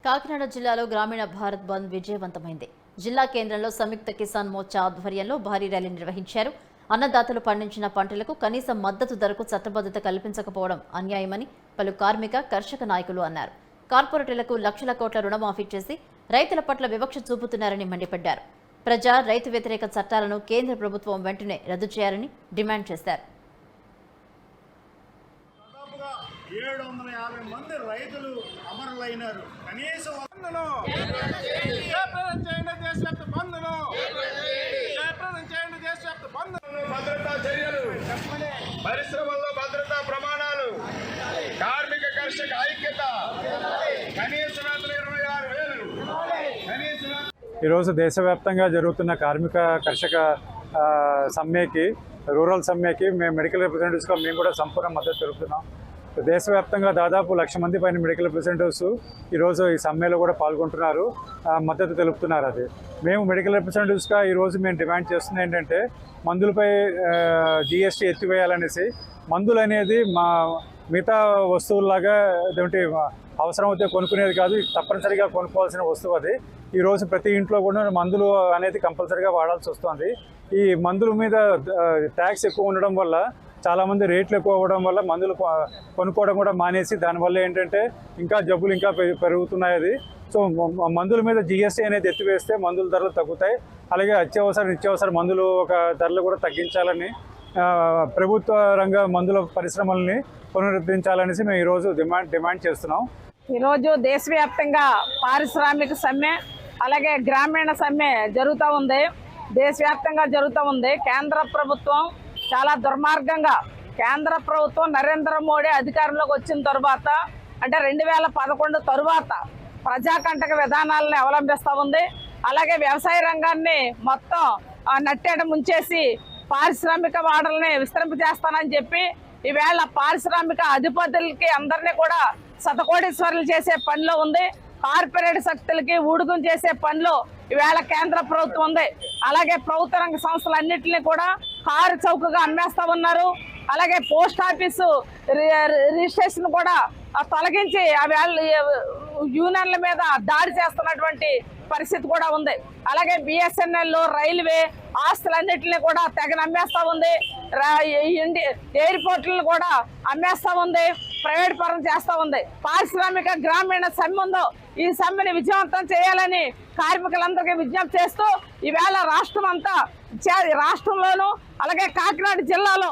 కాకినాడ జిల్లాలో గ్రామీణ భారత్ బంద్ విజయవంతమైంది. జిల్లా కేంద్రంలో సంయుక్త కిసాన్ మోర్చా ఆధ్వర్యంలో భారీ ర్యాలీ నిర్వహించారు. అన్నదాతలు పండించిన పంటలకు కనీస మద్దతు ధరకు చట్టబద్ధత కల్పించకపోవడం అన్యాయమని పలు కార్మిక, కర్షక నాయకులు అన్నారు. కార్పొరేటర్లకు లక్షల కోట్ల రుణమాఫీ చేసి రైతుల పట్ల వివక్ష చూపుతున్నారని మండిపడ్డారు. ప్రజా, రైతు వ్యతిరేక చట్టాలను కేంద్ర ప్రభుత్వం వెంటనే రద్దు చేయాలని డిమాండ్ చేశారు. 750 మంది రైతులు అమరులైనారు. కనీసం భద్రతా చర్యలు, పరిశ్రమల్లో భద్రతా ప్రమాణాలు, కార్మిక కర్షక ఐక్యత, కనీస వేతనం 26,000. ఈరోజు దేశవ్యాప్తంగా జరుగుతున్న కార్మిక కర్షక సమ్మెకి, రూరల్ సమ్మెకి మేము మెడికల్ రిప్రజెంటేటివ్స్గా మేము కూడా సంపూర్ణ మద్దతు తెలుపుతున్నాం. దేశవ్యాప్తంగా దాదాపు 1,00,000 మంది పైన మెడికల్ రిప్రజెంటేటివ్స్ ఈరోజు ఈ సమ్మెలో కూడా పాల్గొంటున్నారు, మద్దతు తెలుపుతున్నారు. అది మేము మెడికల్ రిప్రజెంటేటివ్స్గా ఈరోజు మేము డిమాండ్ చేస్తుంది ఏంటంటే మందులపై GST ఎత్తివేయాలనేసి. మందులు అనేది మిగతా వస్తువుల్లాగా ఏమిటి అవసరమైతే కొనుక్కునేది కాదు, తప్పనిసరిగా కొనుక్కోవాల్సిన వస్తువు అది. ఈరోజు ప్రతి ఇంట్లో కూడా మందులు అనేది కంపల్సరీగా వాడాల్సి వస్తుంది. ఈ మందుల మీద ట్యాక్స్ ఎక్కువ ఉండడం వల్ల, చాలామంది రేట్లు ఎక్కువ అవ్వడం వల్ల మందులు కొనుక్కోవడం కూడా మానేసి, దానివల్ల ఏంటంటే ఇంకా జబ్బులు ఇంకా పెరుగుతున్నాయి. అది సో మందుల మీద GST అనేది ఎత్తివేస్తే మందుల ధరలు తగ్గుతాయి. అలాగే నిత్యావసర మందులు ఒక ధరలు కూడా తగ్గించాలని, ప్రభుత్వ రంగ మందుల పరిశ్రమల్ని పునరుద్ధరించాలనేసి మేము ఈరోజు డిమాండ్ చేస్తున్నాం. ఈరోజు దేశవ్యాప్తంగా పారిశ్రామిక సమ్మె, అలాగే గ్రామీణ సమ్మె జరుగుతూ ఉంది. దేశవ్యాప్తంగా జరుగుతూ ఉంది. కేంద్ర ప్రభుత్వం చాలా దుర్మార్గంగా, కేంద్ర ప్రభుత్వం నరేంద్ర మోడీ అధికారంలోకి వచ్చిన తరువాత, అంటే 2011 తరువాత ప్రజాకంటక విధానాలను అవలంబిస్తూ ఉంది. అలాగే వ్యవసాయ రంగాన్ని మొత్తం నట్టేట ముంచేసి పారిశ్రామిక వాడల్ని విస్తరింపజేస్తానని చెప్పి ఈవేళ పారిశ్రామిక అధిపతులకి అందరినీ కూడా శతకోటీశ్వరులు చేసే పనిలో ఉంది. కార్పొరేట్ శక్తులకి ఊడుగుం చేసే పనిలో ఈవేళ కేంద్ర ప్రభుత్వం ఉంది. అలాగే ప్రభుత్వ రంగ సంస్థలన్నింటినీ కూడా కారు చౌకగా అమ్మేస్తా ఉన్నారు. అలాగే పోస్ట్ ఆఫీసు రిజిస్ట్రేషన్ కూడా తొలగించి యూనియన్ల మీద దాడి చేస్తున్నటువంటి పరిస్థితి కూడా ఉంది. అలాగే BSNL, రైల్వే ఆస్తులన్నింటినీ కూడా తెగ అమ్మేస్తా ఉంది. ఎయిర్పోర్ట్లను కూడా అమ్మేస్తా ఉంది, ప్రైవేట్ పరం చేస్తూ ఉంది. పారిశ్రామిక గ్రామీణ సమ్మె ఉందో, ఈ సమ్మెని విజయవంతం చేయాలని కార్మికులందరికీ విజ్ఞప్తి చేస్తూ ఈవేళ రాష్ట్రంలోనూ అలాగే కాకినాడ జిల్లాలో